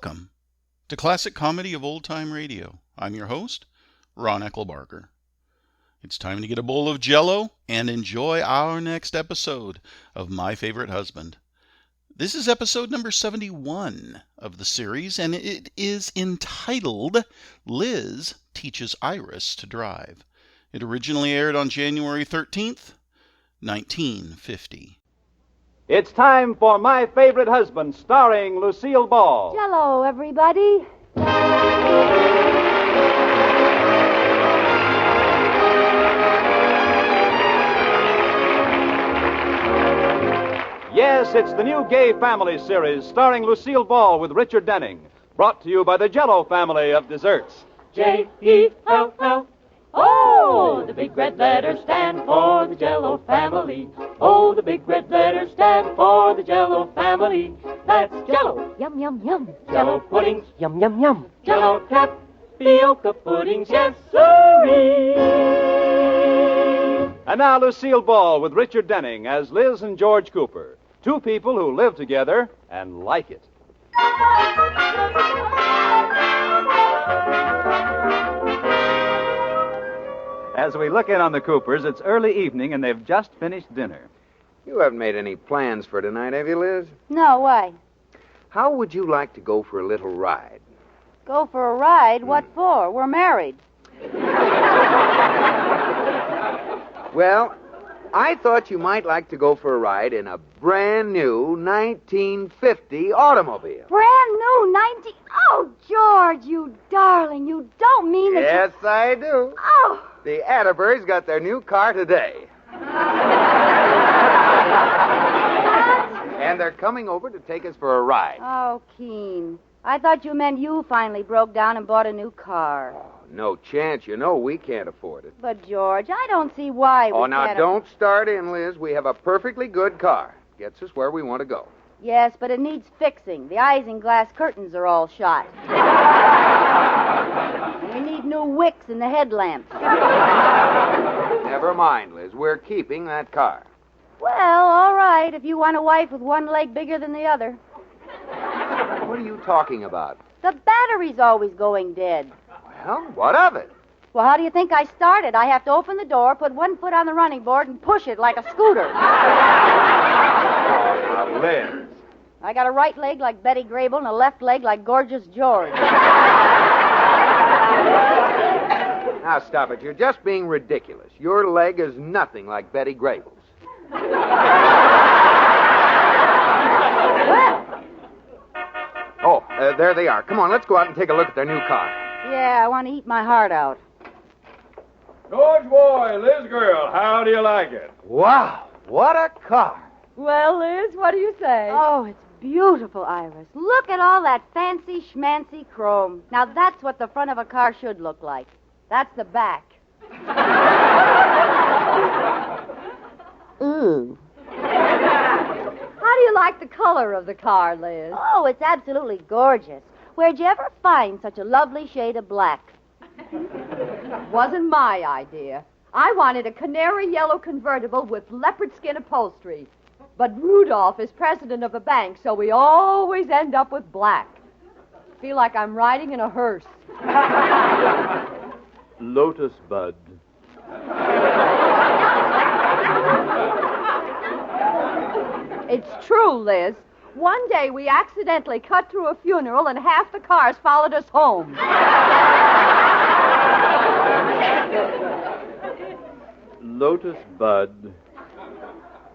Welcome to Classic Comedy of Old Time Radio. I'm your host, Ron Eckelbarger. It's time to get a bowl of Jell-O and enjoy our next episode of My Favorite Husband. This is episode number 71 of the series, and it is entitled Liz Teaches Iris to Drive. It originally aired on January 13th, 1950. It's time for My Favorite Husband, starring Lucille Ball. Hello, everybody. Yes, it's the new Gay Family series, starring Lucille Ball with Richard Denning. Brought to you by the Jell-O family of desserts. J-E-L-L. Oh, the big red letters stand for the Jell-O family. Oh, the big red letters stand for the Jell-O family. That's Jell-O. Yum, yum, yum. Jell-O puddings. Yum, yum, yum. Jell-O tapioca puddings. Yes, sirree. And now Lucille Ball with Richard Denning as Liz and George Cooper. Two people who live together and like it. As we look in on the Coopers, it's early evening and they've just finished dinner. You haven't made any plans for tonight, have you, Liz? No, why? How would you like to go for a little ride? Go for a ride? What for? We're married. Well, I thought you might like to go for a ride in a brand new 1950 automobile. Brand new 90... Oh, George, you darling. You don't mean that Yes, I do. Oh. The Atterburys got their new car today. And they're coming over to take us for a ride. Oh, Keen. I thought you meant you finally broke down and bought a new car. No chance. You know we can't afford it. But, George, I don't see why we Now can't... don't start in, Liz. We have a perfectly good car. Gets us where we want to go. Yes, but it needs fixing. The isinglass curtains are all shot. We need new wicks in the headlamps. Never mind, Liz. We're keeping that car. Well, all right, if you want a wife with one leg bigger than the other. What are you talking about? The battery's always going dead. Well, what of it? Well, how do you think I started? I have to open the door, put one foot on the running board, and push it like a scooter. Now, Liz. I got a right leg like Betty Grable and a left leg like Gorgeous George. Now, stop it. You're just being ridiculous. Your leg is nothing like Betty Grable's. Well, there they are. Come on, let's go out and take a look at their new car. yeah, I want to eat my heart out. George boy, Liz girl, how do you like it? Wow, what a car. Well, Liz, what do you say? Oh, it's beautiful, Iris. Look at all that fancy schmancy chrome. Now, that's what the front of a car should look like. That's the back. Ooh. How do you like the color of the car, Liz? Oh, it's absolutely gorgeous. Where'd you ever find such a lovely shade of black? Wasn't my idea. I wanted a canary yellow convertible with leopard skin upholstery. But Rudolph is president of the bank, so we always end up with black. Feel like I'm riding in a hearse. Lotus Bud. It's true, Liz. One day we accidentally cut through a funeral and half the cars followed us home. Lotus Bud.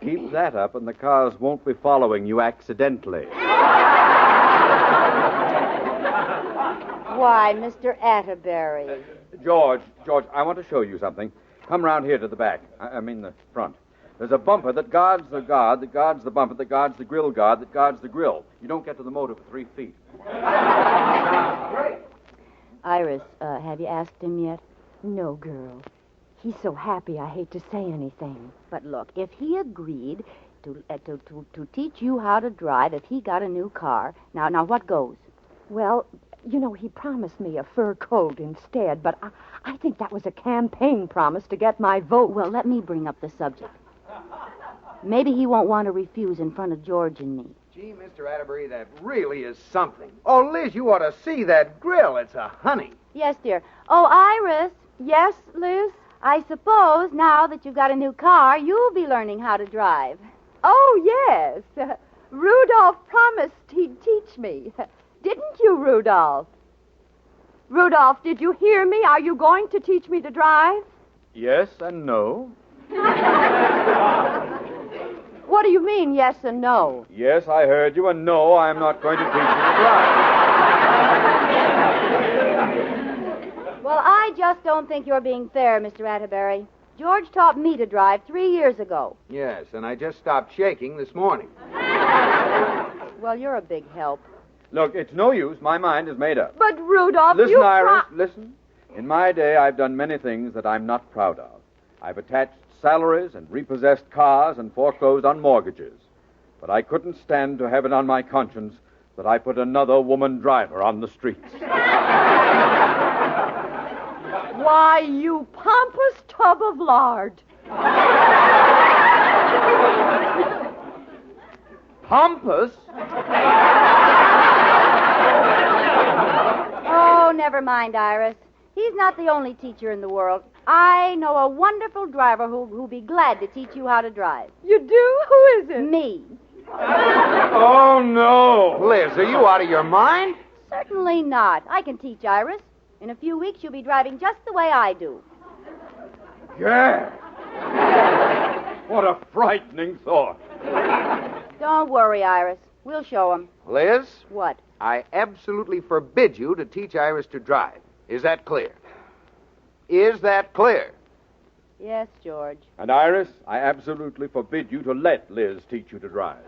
Keep that up and the cars won't be following you accidentally. Why, Mr. Atterbury. George, I want to show you something. Come round here to the back. I mean the front. There's a bumper that guards the guard, that guards the bumper, that guards the grill guard, that guards the grill. You don't get to the motor for 3 feet. Iris, have you asked him yet? No, girl. He's so happy I hate to say anything. But look, if he agreed to teach you how to drive, if he got a new car, now what goes? Well, you know, he promised me a fur coat instead, but I think that was a campaign promise to get my vote. Well, let me bring up the subject. Maybe he won't want to refuse in front of George and me. Gee, Mr. Atterbury, that really is something. Oh, Liz, you ought to see that grill. It's a honey. Yes, dear. Oh, Iris, Yes, Liz? I suppose now that you've got a new car, you'll be learning how to drive. Oh, yes. Rudolph promised he'd teach me. Didn't you, Rudolph? Rudolph, did you hear me? Are you going to teach me to drive? Yes and no. What do you mean, yes and no? Yes, I heard you, and no, I'm not going to teach you to drive. Well, I just don't think you're being fair, Mr. Atterbury. George taught me to drive 3 years ago. Yes, and I just stopped shaking this morning. Well, you're a big help. Look, it's no use. My mind is made up. But, Rudolph, Listen, you... Iris, listen. In my day, I've done many things that I'm not proud of. I've attached salaries and repossessed cars and foreclosed on mortgages. But I couldn't stand to have it on my conscience that I put another woman driver on the streets. Why, you pompous tub of lard. Pompous? Oh, never mind, Iris. He's not the only teacher in the world. I know a wonderful driver who'll be glad to teach you how to drive. You do? Who is it? Me. Oh, no. Liz, are you out of your mind? Certainly not. I can teach Iris. In a few weeks, you'll be driving just the way I do. Yeah. What a frightening thought. Don't worry, Iris. We'll show him. Liz, What? I absolutely forbid you to teach Iris to drive. Is that clear? Is that clear? Yes, George. And Iris, I absolutely forbid you to let Liz teach you to drive.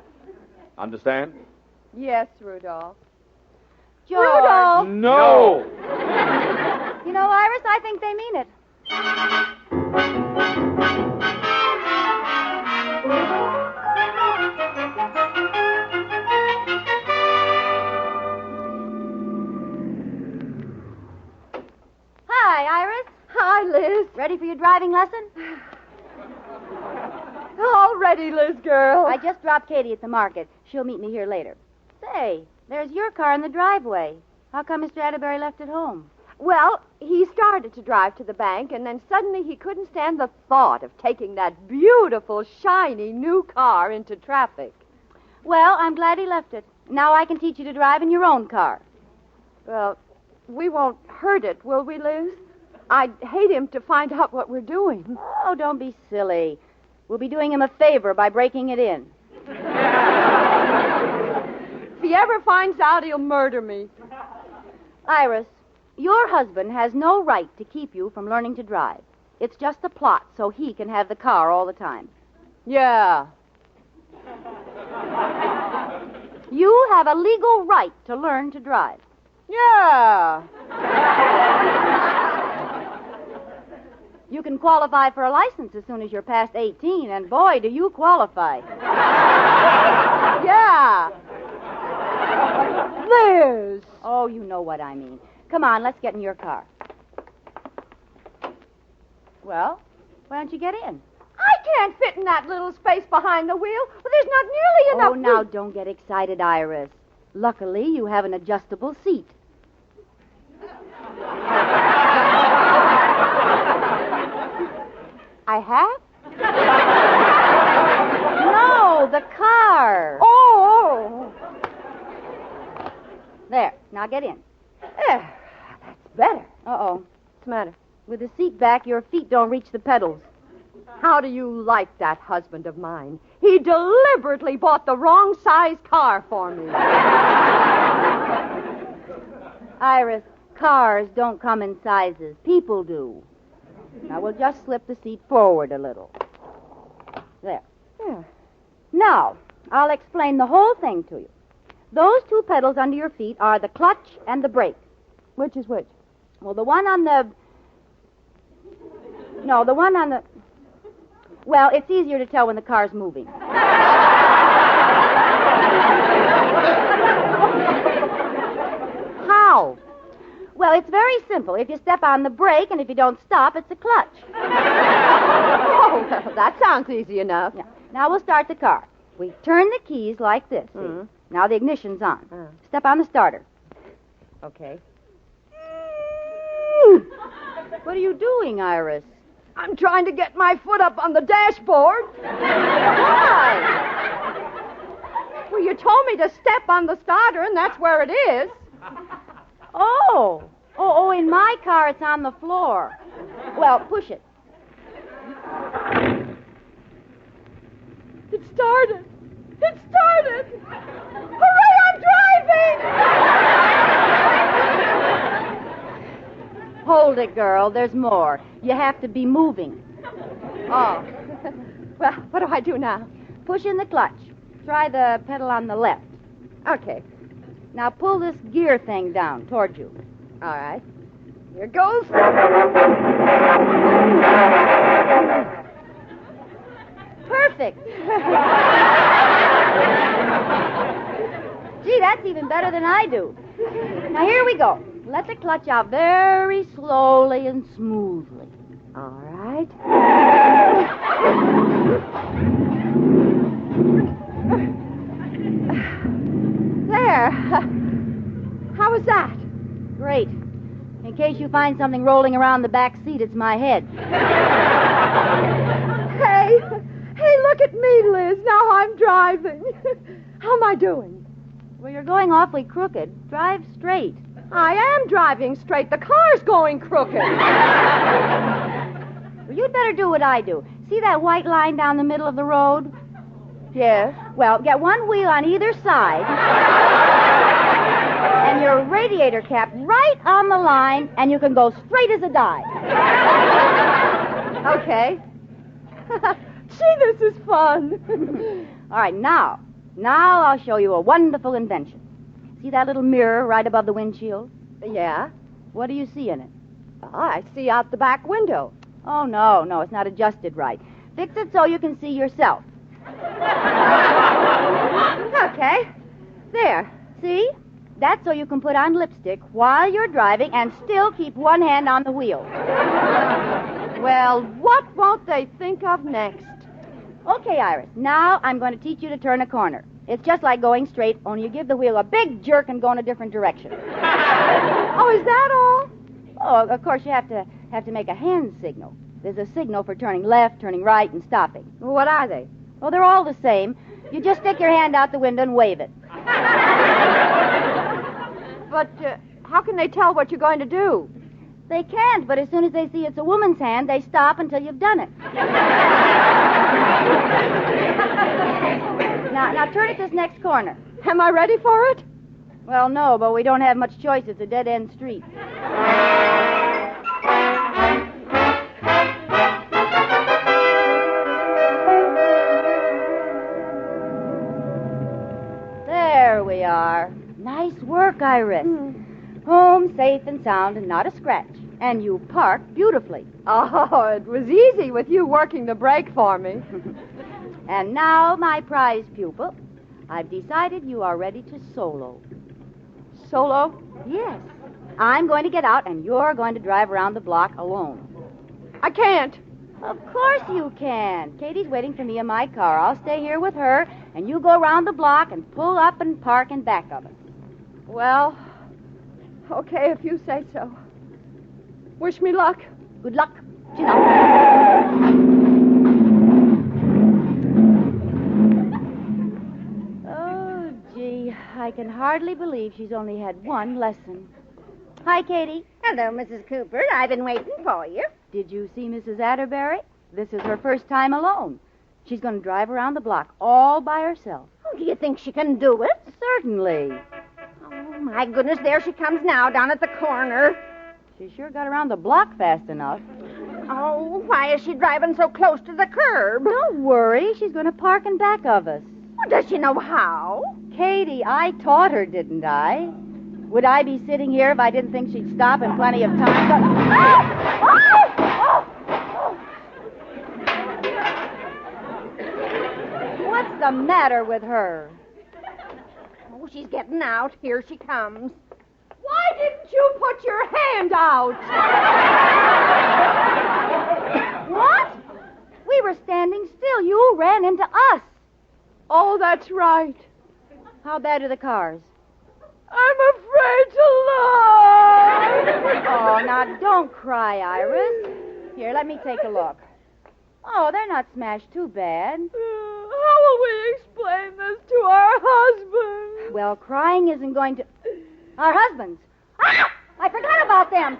Understand? Yes, Rudolph. George. Rudolph! No! You know, Iris, I think they mean it. Hi, Iris. Hi, Liz. Ready for your driving lesson? All ready, Liz girl. I just dropped Katie at the market. She'll meet me here later. Say, there's your car in the driveway. How come Mr. Atterbury left it home? Well, he started to drive to the bank, and then suddenly he couldn't stand the thought of taking that beautiful, shiny new car into traffic. Well, I'm glad he left it. Now I can teach you to drive in your own car. Well, we won't hurt it, will we, Liz? I'd hate him to find out what we're doing. Oh, don't be silly. We'll be doing him a favor by breaking it in. If he ever finds out, he'll murder me. Iris, your husband has no right to keep you from learning to drive. It's just a plot so he can have the car all the time. Yeah. You have a legal right to learn to drive. Yeah. You can qualify for a license as soon as you're past 18, and boy, do you qualify. Yeah. Liz. Oh, you know what I mean. Come on, let's get in your car. Well, why don't you get in? I can't fit in that little space behind the wheel. Well, there's not nearly enough. Oh, now don't get excited, Iris. Luckily, you have an adjustable seat. I have? No, the car. Oh. There, now get in. That's better. Uh-oh. What's the matter? With the seat back, your feet don't reach the pedals. How do you like that husband of mine? He deliberately bought the wrong size car for me. Iris, cars don't come in sizes. People do. Now, we'll just slip the seat forward a little. There. Yeah. Now, I'll explain the whole thing to you. Those two pedals under your feet are the clutch and the brake. Which is which? Well, the one on the... No, the one on the... Well, it's easier to tell when the car's moving. How? Well, it's very simple. If you step on the brake and if you don't stop, it's the clutch. Oh, well, that sounds easy enough. Yeah. Now we'll start the car. We turn the keys like this. See? Now the ignition's on. Step on the starter. Okay. What are you doing, Iris? I'm trying to get my foot up on the dashboard. Why? Well, you told me to step on the starter, and that's where it is. Oh, in my car it's on the floor. Well, push it. It started. It started. Hooray, I'm driving! Hold it, girl. There's more. You have to be moving. Oh. Well, what do I do now? Push in the clutch. Try the pedal on the left. Okay. Now pull this gear thing down toward you. All right. Here goes. Perfect. Gee, that's even better than I do. Now here we go. Let the clutch out very slowly and smoothly. All right. There. How was that? Great. In case you find something rolling around the back seat, it's my head. Hey, look at me, Liz. Now I'm driving. How am I doing? Well, you're going awfully crooked. Drive straight. I am driving straight. The car's going crooked. Well, you'd better do what I do. See that white line down the middle of the road? Yes. Well, get one wheel on either side and your radiator cap right on the line, and you can go straight as a die. Okay. Gee, this is fun. All right, now I'll show you a wonderful invention. See that little mirror right above the windshield? Yeah? What do you see in it? Oh, I see out the back window. Oh, no, it's not adjusted right. Fix it so you can see yourself. Okay. There. See? That's so you can put on lipstick while you're driving and still keep one hand on the wheel. Well, what won't they think of next? Okay, Iris, now I'm going to teach you to turn a corner. It's just like going straight, only you give the wheel a big jerk and go in a different direction. Oh, is that all? Oh, of course, you have to make a hand signal. There's a signal for turning left, turning right, and stopping. What are they? Well, they're all the same. You just stick your hand out the window and wave it. But how can they tell what you're going to do? They can't, but as soon as they see it's a woman's hand, they stop until you've done it. Now turn at this next corner. Am I ready for it? Well, no, but we don't have much choice. It's a dead-end street. There we are. Nice work, Iris. Home safe and sound and not a scratch. And you parked beautifully. Oh, it was easy with you working the brake for me. And now, my prize pupil, I've decided you are ready to solo. Solo? Yes. I'm going to get out, and you're going to drive around the block alone. I can't. Of course you can. Katie's waiting for me in my car. I'll stay here with her, and you go around the block and pull up and park in back of us. Well, okay, if you say so. Wish me luck. Good luck. Oh, gee, I can hardly believe she's only had one lesson. Hi, Katie. Hello, Mrs. Cooper. I've been waiting for you. Did you see Mrs. Atterbury? This is her first time alone. She's going to drive around the block all by herself. Oh, do you think she can do it? Certainly. Oh, my goodness, there she comes now, down at the corner. She sure got around the block fast enough. Oh, why is she driving so close to the curb? Don't worry. She's going to park in back of us. Well, does she know how? Katie, I taught her, didn't I? Would I be sitting here if I didn't think she'd stop in plenty of time? What's the matter with her? Oh, she's getting out. Here she comes. Why didn't you put your hand out? What? We were standing still. You ran into us. Oh, that's right. How bad are the cars? I'm afraid to look. Oh, now don't cry, Iris. Here, let me take a look. Oh, they're not smashed too bad. How will we explain this to our husbands? Well, crying isn't going to... Our husbands. Ah! I forgot about them.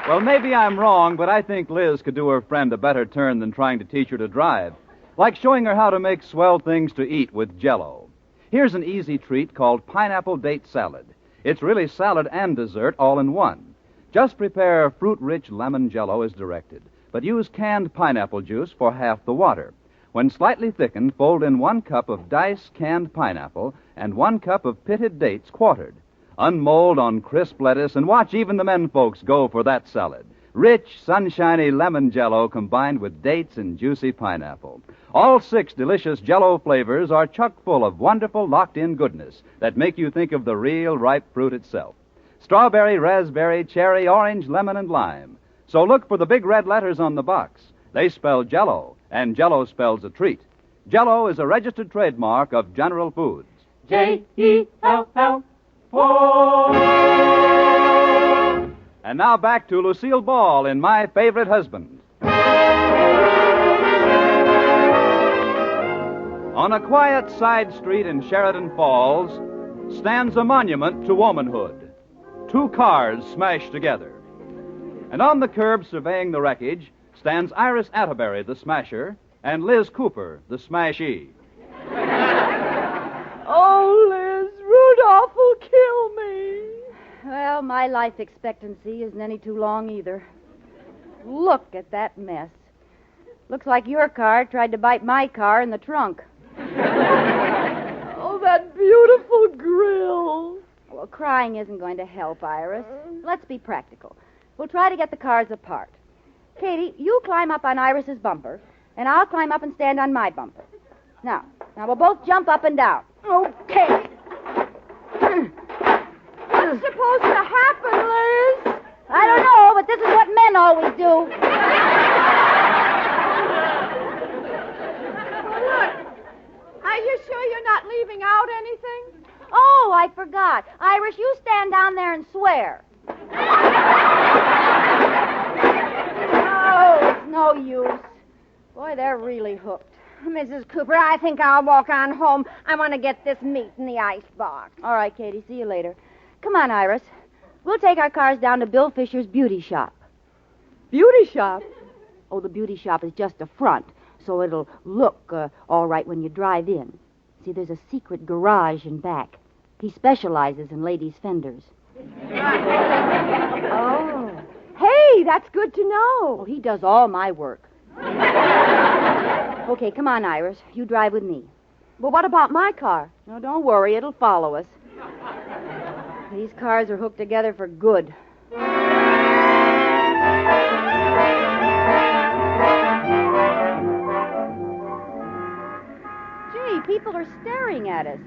Well, maybe I'm wrong, but I think Liz could do her friend a better turn than trying to teach her to drive. Like showing her how to make swell things to eat with Jell-O. Here's an easy treat called pineapple date salad. It's really salad and dessert all in one. Just prepare fruit-rich lemon Jell-O as directed, but use canned pineapple juice for half the water. When slightly thickened, fold in 1 cup of diced canned pineapple and 1 cup of pitted dates quartered. Unmold on crisp lettuce and watch even the men folks go for that salad. Rich, sunshiny lemon Jell-O combined with dates and juicy pineapple. All 6 delicious Jell-O flavors are chock full of wonderful locked-in goodness that make you think of the real ripe fruit itself. Strawberry, raspberry, cherry, orange, lemon, and lime. So look for the big red letters on the box. They spell Jell-O, and Jell-O spells a treat. Jell-O is a registered trademark of General Foods. Jell-O. And now back to Lucille Ball in My Favorite Husband. On a quiet side street in Sheridan Falls stands a monument to womanhood. 2 cars smashed together. And on the curb surveying the wreckage stands Iris Atterbury, the smasher, and Liz Cooper, the smashee. Oh, Liz, Rudolph will kill me. Well, my life expectancy isn't any too long either. Look at that mess. Looks like your car tried to bite my car in the trunk. Oh, that beautiful grill. Well, crying isn't going to help, Iris. Let's be practical. We'll try to get the cars apart. Katie, you climb up on Iris's bumper, and I'll climb up and stand on my bumper. Now we'll both jump up and down. Okay. What's supposed to happen, Liz? I don't know, but this is what men always do. Look, are you sure you're not leaving out anything? Oh, I forgot. Iris, you stand down there and swear. Oh, it's no use. Boy, they're really hooked. Mrs. Cooper, I think I'll walk on home. I want to get this meat in the icebox. All right, Katie, see you later. Come on, Iris. We'll take our cars down to Bill Fisher's beauty shop. Beauty shop? Oh, the beauty shop is just a front, so it'll look all right when you drive in. See, there's a secret garage in back. He specializes in ladies' fenders. Oh. Hey, that's good to know. Oh, he does all my work. Okay, come on, Iris. You drive with me. Well, what about my car? No, don't worry. It'll follow us. These cars are hooked together for good. Gee, people are staring at us.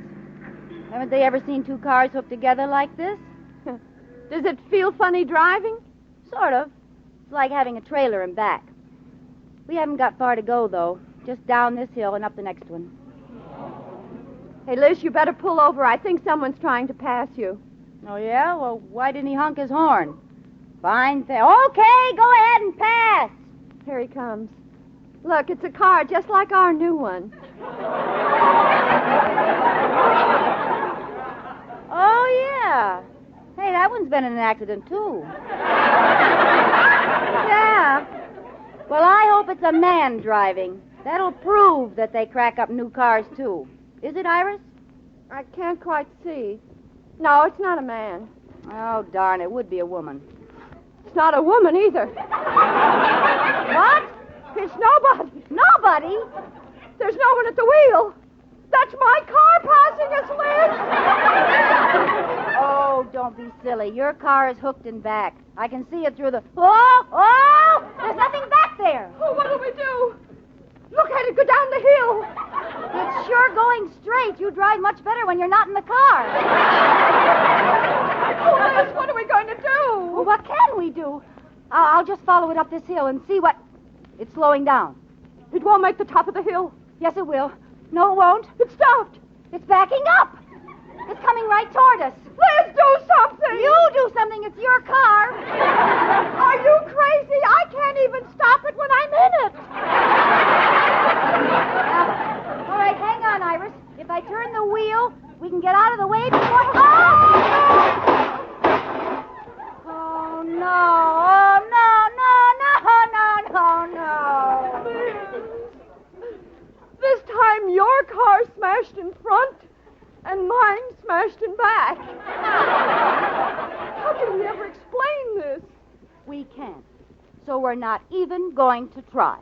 Haven't they ever seen 2 cars hooked together like this? Does it feel funny driving? Sort of. It's like having a trailer in back. We haven't got far to go, though. Just down this hill and up the next one. Hey, Liz, you better pull over. I think someone's trying to pass you. Oh, yeah? Well, why didn't he honk his horn? Fine thing. Okay, go ahead and pass. Here he comes. Look, it's a car just like our new one. Oh, yeah. Hey, that one's been in an accident, too. Yeah. Well, I hope it's a man driving. That'll prove that they crack up new cars, too. Is it, Iris? I can't quite see. No, it's not a man. Oh, darn, it would be a woman. It's not a woman either. What? It's nobody. Nobody? There's no one at the wheel. That's my car passing us, Liz. Oh, don't be silly. Your car is hooked in back. I can see it through the... Oh! There's nothing back there. Oh, what'll we do? Look at it go down the hill. It's sure going straight. You drive much better when you're not in the car. Oh, Liz, what are we going to do? Well, what can we do? I'll just follow it up this hill and see what... It's slowing down. It won't make the top of the hill. Yes, it will. No, it won't. It stopped. It's backing up. It's coming right toward us. Liz, do something. You do something. It's your car. Are you crazy? I can't even stop it when I'm in it. All right, hang on, Iris. If I turn the wheel, we can get out of the way before... Oh, no. Oh, no, no, no, no, no, no. This time your car smashed in front and mine smashed in back. How can we ever explain this? We can't. So we're not even going to try.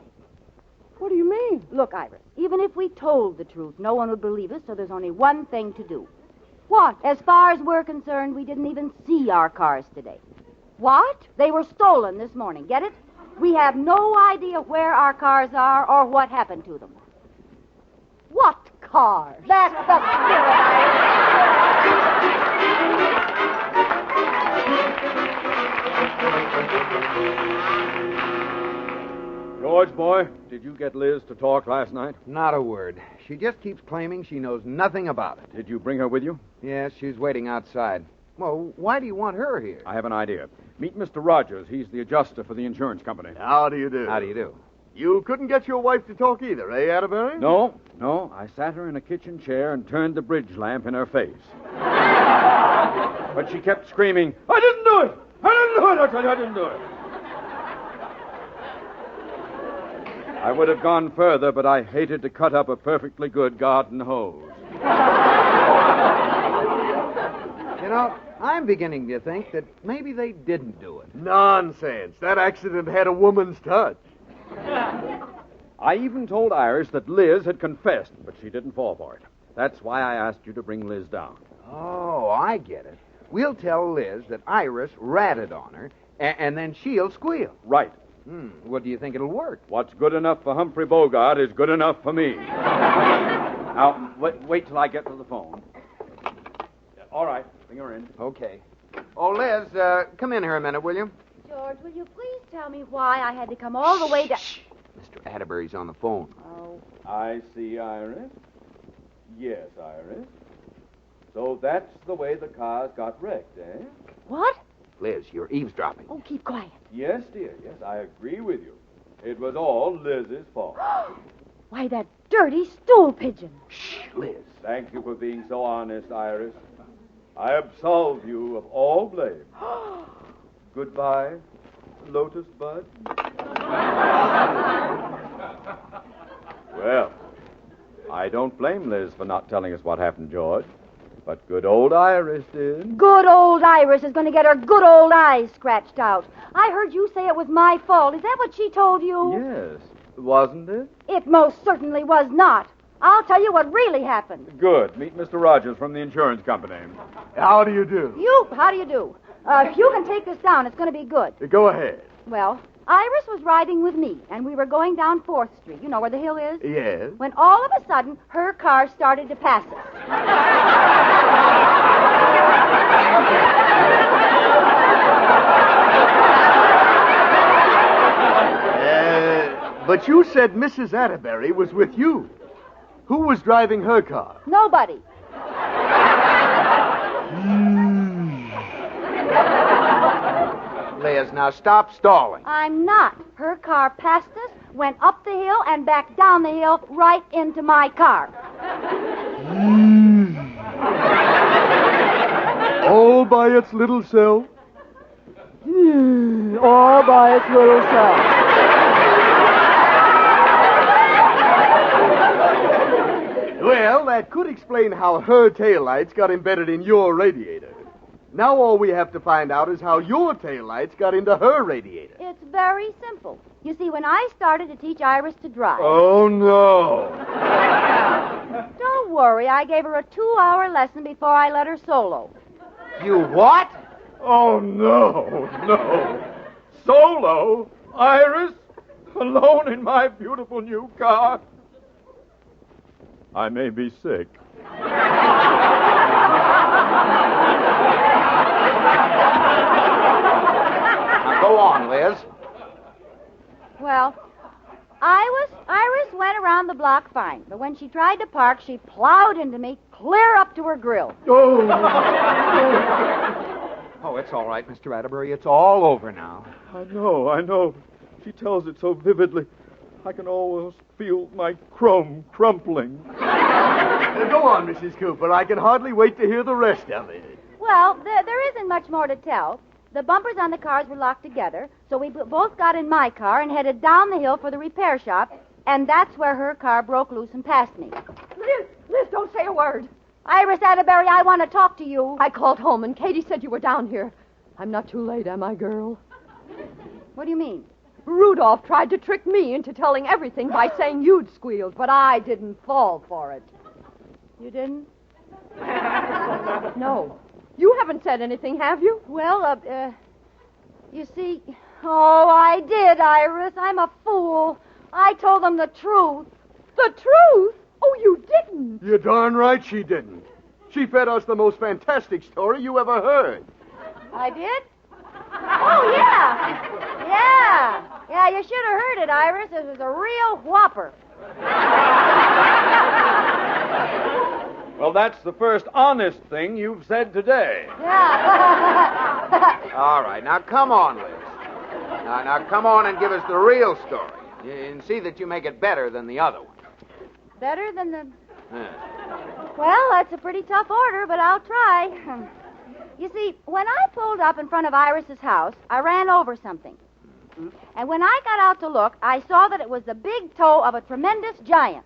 What do you mean? Look, Iris, even if we told the truth, no one would believe us, so there's only one thing to do. What? As far as we're concerned, we didn't even see our cars today. What? They were stolen this morning, get it? We have no idea where our cars are or what happened to them. What cars? That's the spirit, George, boy, did you get Liz to talk last night? Not a word. She just keeps claiming she knows nothing about it. Did you bring her with you? Yes, she's waiting outside. Well, why do you want her here? I have an idea. Meet Mr. Rogers. He's the adjuster for the insurance company. How do you do? How do you do? You couldn't get your wife to talk either, eh, Atterbury? No. I sat her in a kitchen chair and turned the bridge lamp in her face. But she kept screaming, I didn't do it! I didn't do it! I tell you, I didn't do it. I would have gone further, but I hated to cut up a perfectly good garden hose. You know, I'm beginning to think that maybe they didn't do it. Nonsense. That accident had a woman's touch. I even told Iris that Liz had confessed, but she didn't fall for it. That's why I asked you to bring Liz down. Oh, I get it. We'll tell Liz that Iris ratted on her, and then she'll squeal. Right. What do you think it'll work? What's good enough for Humphrey Bogart is good enough for me. Now, wait till I get to the phone. All right, bring her in. Okay. Oh, Liz, come in here a minute, will you? George, will you please tell me why I had to come all the way down... Mr. Atterbury's on the phone. Oh. I see, Iris. Yes, Iris. So that's the way the cars got wrecked, eh? What? Liz, you're eavesdropping. Oh, keep quiet. Yes, dear, yes, I agree with you. It was all Liz's fault. Why, that dirty stool pigeon. Shh, Liz. Thank you for being so honest, Iris. I absolve you of all blame. Goodbye, Lotus Bud. Well, I don't blame Liz for not telling us what happened, George. But good old Iris did. Good old Iris is going to get her good old eyes scratched out. I heard you say it was my fault. Is that what she told you? Yes, wasn't it? It most certainly was not. I'll tell you what really happened. Good. Meet Mr. Rogers from the insurance company. How do you do? How do you do? If you can take this down, it's going to be good. Go ahead. Well, Iris was riding with me, and we were going down 4th Street. You know where the hill is? Yes. When all of a sudden, her car started to pass us. But you said Mrs. Atterbury was with you. Who was driving her car? Nobody. Liz, now stop stalling. I'm not. Her car passed us, went up the hill, and back down the hill right into my car. All by its little self? All by its little self. Well, that could explain how her taillights got embedded in your radiator. Now all we have to find out is how your taillights got into her radiator. It's very simple. You see, when I started to teach Iris to drive... Oh, no. Don't worry, I gave her a 2-hour lesson before I let her solo. You what? Oh, no. Solo? Iris? Alone in my beautiful new car. I may be sick. Now go on, Liz. Well, Iris went around the block fine, but when she tried to park, she plowed into me clear up to her grill. Oh, it's all right, Mr. Atterbury. It's all over now. I know. She tells it so vividly. I can almost feel my chrome crumpling. Go on, Mrs. Cooper. I can hardly wait to hear the rest of it. Well, there isn't much more to tell. The bumpers on the cars were locked together, so we both got in my car and headed down the hill for the repair shop, and that's where her car broke loose and passed me. Liz, don't say a word. Iris Atterbury, I want to talk to you. I called home, and Katie said you were down here. I'm not too late, am I, girl? What do you mean? Rudolph tried to trick me into telling everything by saying you'd squealed, but I didn't fall for it. You didn't? No. You haven't said anything, have you? Well, you see... Oh, I did, Iris. I'm a fool. I told them the truth. The truth? Oh, you didn't. You're darn right she didn't. She fed us the most fantastic story you ever heard. I did? Oh, yeah. Yeah, you should have heard it, Iris. It was a real whopper. Well, that's the first honest thing you've said today. Yeah. All right, now come on, Liz. Now come on and give us the real story. And see that you make it better than the other one. Better than the... Yeah. Well, that's a pretty tough order, but I'll try. You see, when I pulled up in front of Iris's house, I ran over something. And when I got out to look, I saw that it was the big toe of a tremendous giant.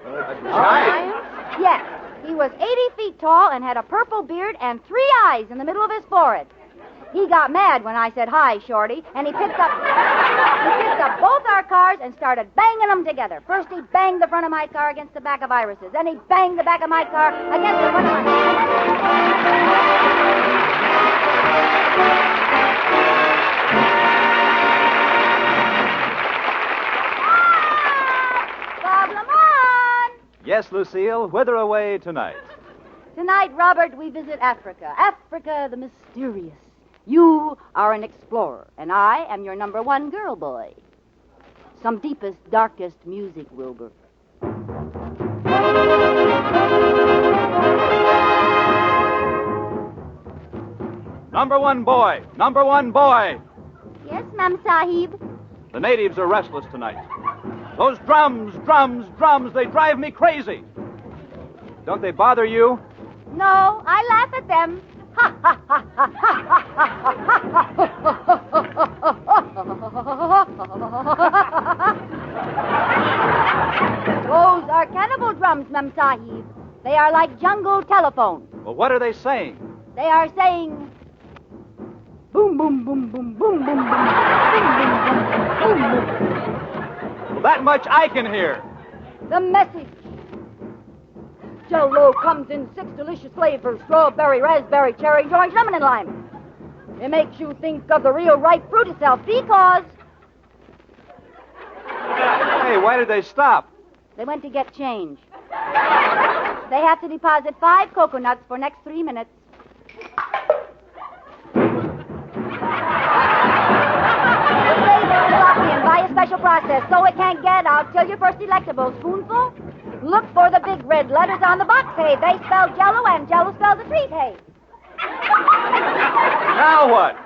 A giant? Yes. He was 80 feet tall and had a purple beard and 3 eyes in the middle of his forehead. He got mad when I said, "Hi, Shorty," and he picked up both our cars and started banging them together. First, he banged the front of my car against the back of Iris's. Then he banged the back of my car against the front of Bob Lamont! Yes, Lucille, whither away tonight? Tonight, Robert, we visit Africa. Africa the mysterious. You are an explorer, and I am your number one girl boy. Some deepest, darkest music, Wilbur. Number one boy! Number one boy! Yes, Ma'am Sahib. The natives are restless tonight. Those drums, they drive me crazy. Don't they bother you? No, I laugh at them. Those are cannibal drums, Ma'am Sahib. They are like jungle telephones. Well, what are they saying? They are saying... Boom, boom, boom, boom, boom, boom, boom, boom, boom, boom, boom, boom. Well, that much I can hear. The message. Jell-O comes in 6 delicious flavors: strawberry, raspberry, cherry, orange, lemon, and lime. It makes you think of the real ripe fruit itself because... Hey, why did they stop? They went to get change. They have to deposit 5 coconuts for next 3 minutes. And by a special process, so it can't get out till your first delectable spoonful. Look for the big red letters on the box, hey. They spell Jell-O, and Jell-O spells a treat, hey. Now what?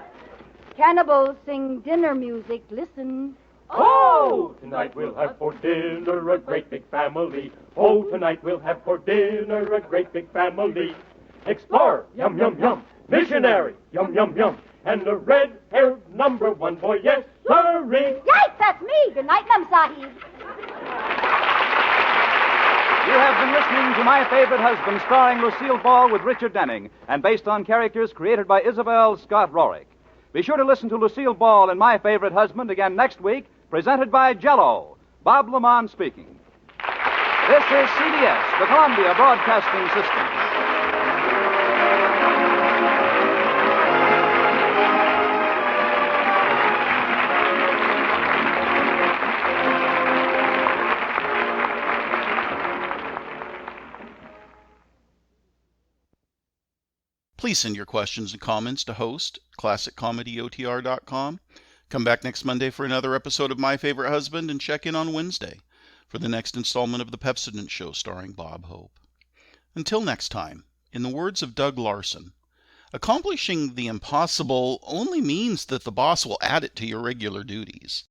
Cannibals sing dinner music. Listen. Oh, tonight we'll have for dinner a great big family. Oh, tonight we'll have for dinner a great big family. Explorer, yum, yum, yum. Missionary, yum, yum, yum. And a red-haired number one boy, yes, sirree. Yikes, that's me. Good night, Ma'am Sahib. You have been listening to My Favorite Husband, starring Lucille Ball with Richard Denning, and based on characters created by Isabel Scott Rorick. Be sure to listen to Lucille Ball and My Favorite Husband again next week, presented by Jell-O. Bob Lamont speaking. This is CBS, the Columbia Broadcasting System. Please send your questions and comments to host@classiccomedyotr.com. Come back next Monday for another episode of My Favorite Husband, and check in on Wednesday for the next installment of The Pepsodent Show starring Bob Hope. Until next time, in the words of Doug Larson, accomplishing the impossible only means that the boss will add it to your regular duties.